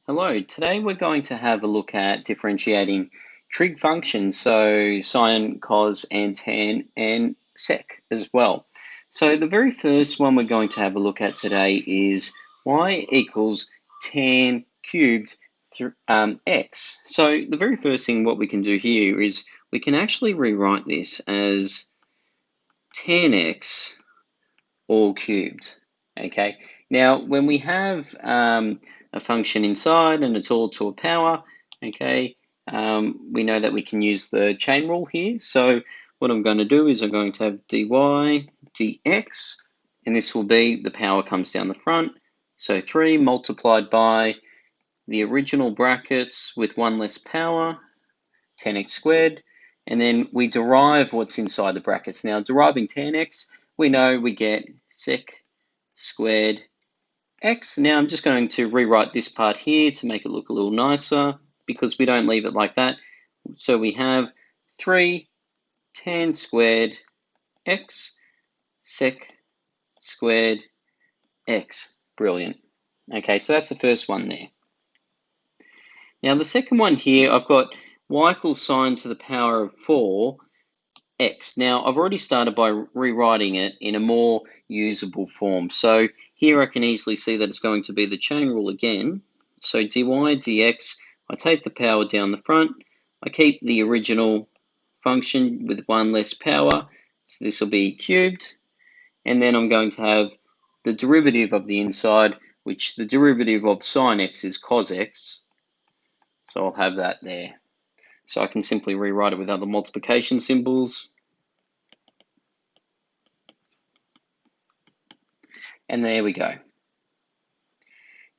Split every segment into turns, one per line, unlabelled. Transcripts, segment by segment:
Hello, today we're going to have a look at differentiating trig functions, so sine, cos, and tan, and sec as well. So the very first one we're going to have a look at today is y equals tan cubed x. So the very first thing what we can do here is we can actually rewrite this as tan x all cubed. Okay. Now, when we have a function inside and it's all to a power, okay, we know that we can use the chain rule here. So what I'm going to do is I'm going to have dy dx, and this will be the power comes down the front. So 3 multiplied by the original brackets with 1 less power, 10x squared, and then we derive what's inside the brackets. Now, deriving tan x, we know we get sec squared x. Now I'm just going to rewrite this part here to make it look a little nicer because we don't leave it like that. So we have 3 tan squared x sec squared x. Brilliant. Okay, so that's the first one there. Now the second one here, I've got y equals sine to the power of 4 x. Now, I've already started by rewriting it in a more usable form. So here I can easily see that it's going to be the chain rule again. So dy dx, I take the power down the front, I keep the original function with 1 less power, so this will be cubed, and then I'm going to have the derivative of the inside, which the derivative of sine x is cos x, so I'll have that there. So I can simply rewrite it with other multiplication symbols. And there we go.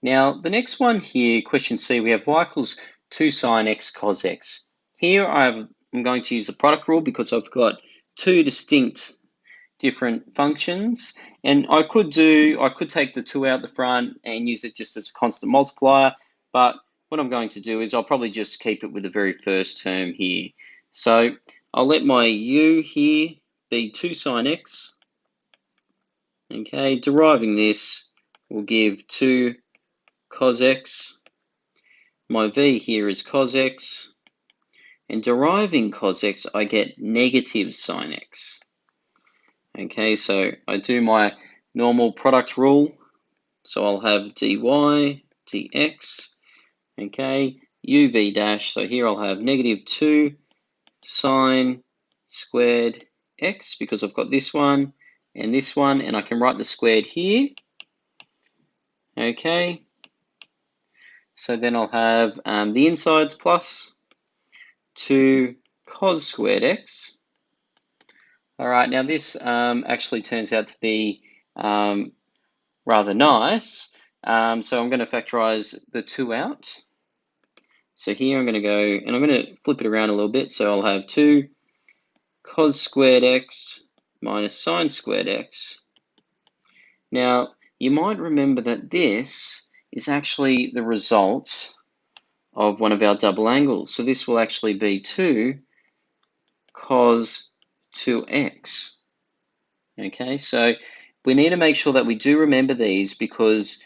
Now, the next one here, question C, we have y equals 2 sine x cos x. Here I'm going to use the product rule because I've got two distinct different functions. And I could take the 2 out the front and use it just as a constant multiplier, but what I'm going to do is I'll probably just keep it with the very first term here. So I'll let my u here be 2 sine x. Okay, deriving this will give 2 cos x. My v here is cos x. And deriving cos x, I get negative sine x. Okay, so I do my normal product rule. So I'll have dy dx. Okay, uv dash, so here I'll have negative 2 sine squared x because I've got this one, and I can write the squared here. Okay, so then I'll have the insides plus 2 cos squared x. All right, now this actually turns out to be rather nice. So I'm going to factorize the 2 out. So here I'm going to go, and I'm going to flip it around a little bit. So I'll have 2 cos squared x minus sine squared x. Now, you might remember that this is actually the result of one of our double angles. So this will actually be 2 cos 2x. Okay, so we need to make sure that we do remember these, because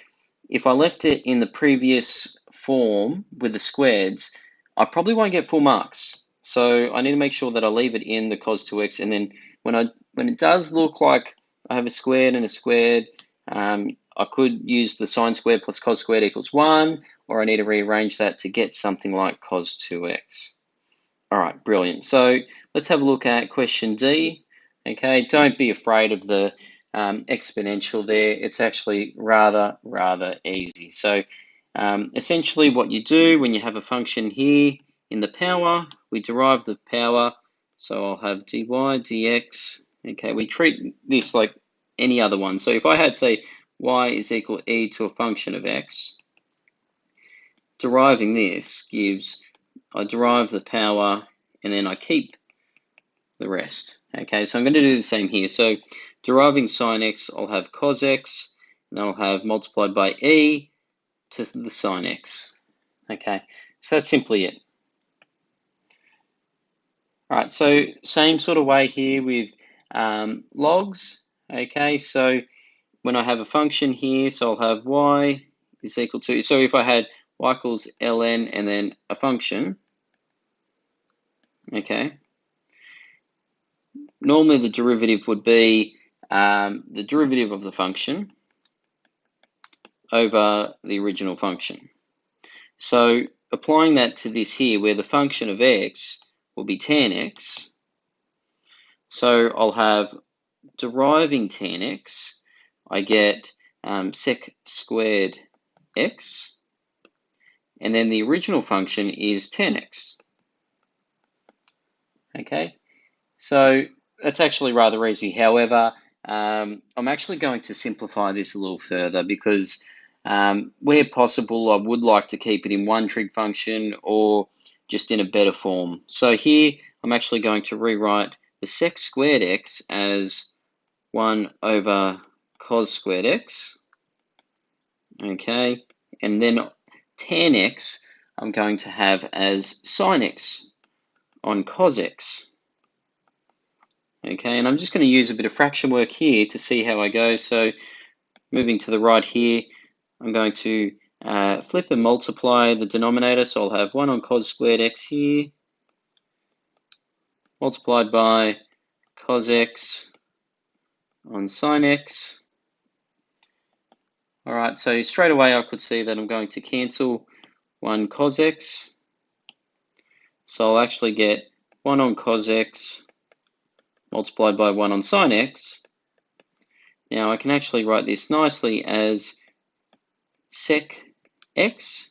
if I left it in the previous form with the squareds, I probably won't get full marks. So I need to make sure that I leave it in the cos 2x, and then when it does look like I have a squared and a squared, I could use the sine squared plus cos squared equals 1, or I need to rearrange that to get something like cos 2x. All right, brilliant. So let's have a look at question D. Okay, don't be afraid of the exponential there. It's actually rather easy. So essentially what you do when you have a function here in the power, we derive the power. So I'll have dy dx. Okay, we treat this like any other one. So if I had, say, y is equal e to a function of x, deriving this gives, I derive the power and then I keep the rest. Okay, so I'm going to do the same here. So deriving sine x, I'll have cos x, and I'll have multiplied by e to the sine x. Okay, so that's simply it. All right, so same sort of way here with logs. Okay, so when I have a function here, so I'll have y is equal to, so if I had y equals ln and then a function, okay, normally the derivative would be the derivative of the function over the original function. So applying that to this here, where the function of x will be tan x, so I'll have deriving tan x, I get sec squared x, and then the original function is tan x. Okay, so that's actually rather easy. However, I'm actually going to simplify this a little further because where possible, I would like to keep it in one trig function or just in a better form. So here, I'm actually going to rewrite the sec squared x as 1 over cos squared x, okay, and then tan x I'm going to have as sin x on cos x, okay, and I'm just going to use a bit of fraction work here to see how I go. So moving to the right here, I'm going to flip and multiply the denominator, so I'll have 1 on cos squared x here, multiplied by cos x on sin x. All right, so straight away I could see that I'm going to cancel 1 cos x. So I'll actually get 1 on cos x multiplied by 1 on sin x. Now I can actually write this nicely as sec x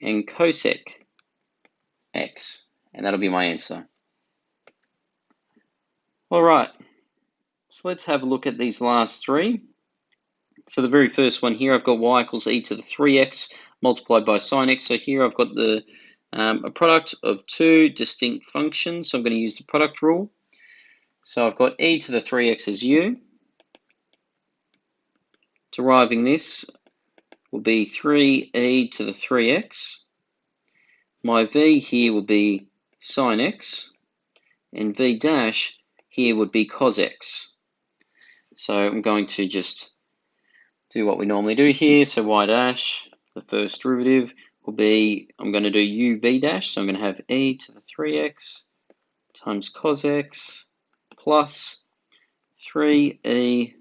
and cosec x, and that'll be my answer. All right, so let's have a look at these last three. So the very first one here, I've got y equals e to the 3x multiplied by sin x. So here I've got a product of two distinct functions, so I'm going to use the product rule. So I've got e to the 3x as u. Deriving this will be 3e to the 3x. My v here will be sin x, and v dash here would be cos x. So I'm going to just do what we normally do here. So y dash, the first derivative, will be, I'm going to do uv dash, so I'm going to have e to the 3x times cos x plus 3e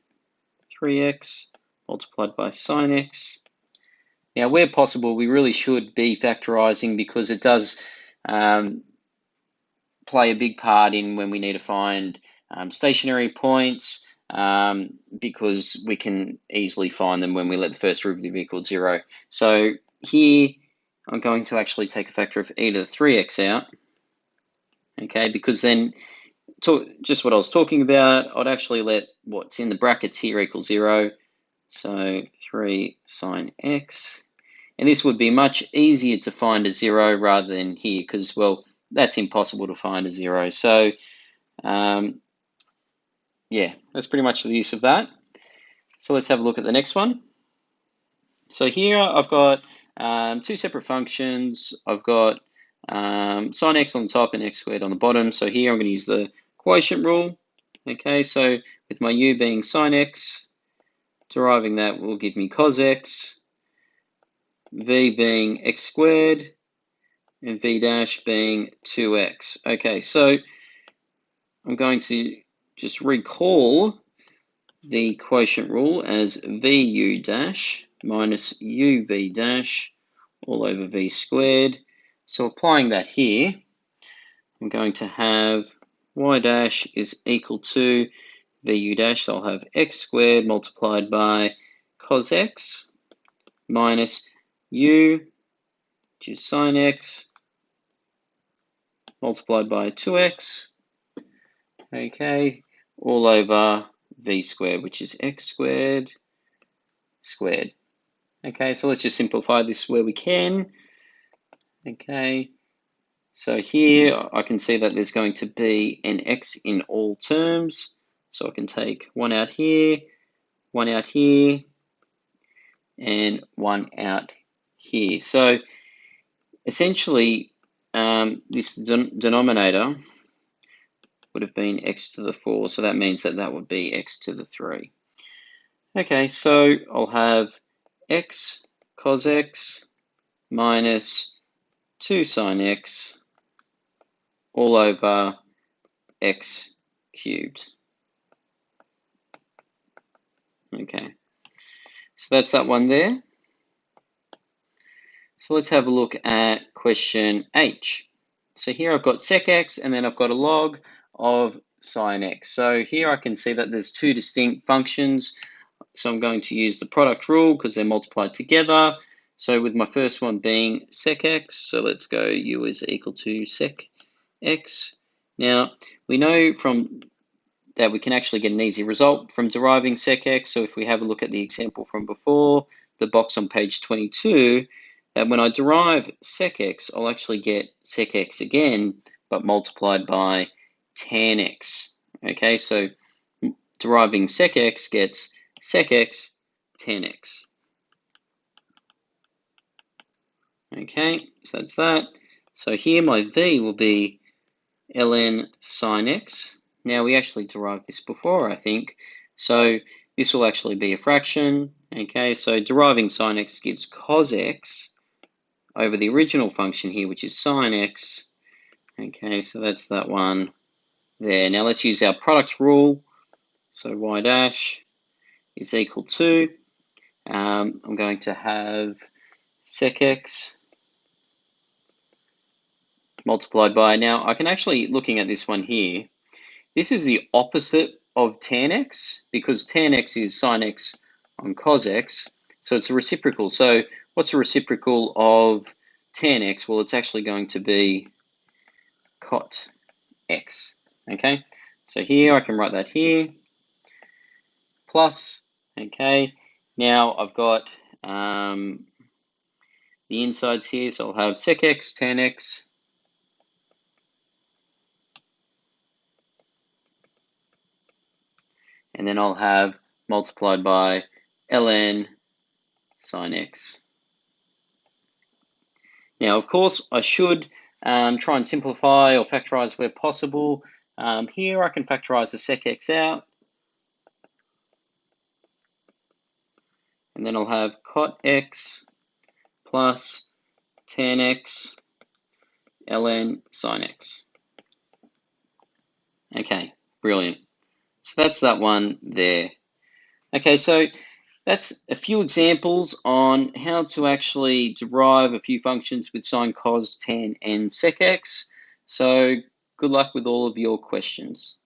3x multiplied by sin x. Now, where possible, we really should be factorizing because it does play a big part in when we need to find stationary points, because we can easily find them when we let the first derivative equal 0. So here, I'm going to actually take a factor of e to the 3x out, okay, because then, just what I was talking about, I'd actually let what's in the brackets here equal 0, so 3 sin x, and this would be much easier to find a 0 rather than here, because, well, that's impossible to find a 0. So, yeah, that's pretty much the use of that. So let's have a look at the next one. So here I've got two separate functions. I've got sin x on the top and x squared on the bottom. So here I'm going to use the quotient rule. Okay, so with my u being sin x, deriving that will give me cos x, v being x squared, and v dash being 2x. Okay, so I'm going to just recall the quotient rule as vu dash minus uv dash all over v squared. So applying that here, I'm going to have y dash is equal to vu dash, so I'll have x squared multiplied by cos x minus u, which is sin x, multiplied by 2x, okay, all over v squared, which is x squared squared. Okay, so let's just simplify this where we can. Okay, so here I can see that there's going to be an x in all terms. So I can take one out here, and one out here. So essentially, this denominator would have been x to the 4, so that means that that would be x to the 3. Okay, so I'll have x cos x minus 2 sine x all over x cubed. Okay, so that's that one there. So let's have a look at question H. So here I've got sec x and then I've got a log of sine x. So here I can see that there's two distinct functions. So I'm going to use the product rule because they're multiplied together. So with my first one being sec x, so let's go u is equal to sec x. Now we know from that we can actually get an easy result from deriving sec x. So if we have a look at the example from before, the box on page 22, that when I derive sec x, I'll actually get sec x again, but multiplied by tan x. Okay, so deriving sec x gets sec x tan x. Okay, so that's that. So here my v will be ln sine x. Now we actually derived this before, I think. So this will actually be a fraction. Okay, so deriving sine x gives cos x over the original function here, which is sine x. Okay, so that's that one there. Now let's use our product rule. So y dash is equal to, I'm going to have sec x multiplied by, now I can actually, looking at this one here, this is the opposite of tan x because tan x is sine x on cos x, so it's a reciprocal. So what's the reciprocal of tan x? Well, it's actually going to be cot x. Okay, so here I can write that here plus. Okay, now I've got the insides here, so I'll have sec x tan x and then I'll have multiplied by ln sine x. Now, of course, I should try and simplify or factorize where possible. Here I can factorize the sec x out, and then I'll have cot x plus tan x ln sine x. Okay, brilliant. So that's that one there. Okay, so that's a few examples on how to actually derive a few functions with sine, cos, tan, and sec x. So good luck with all of your questions.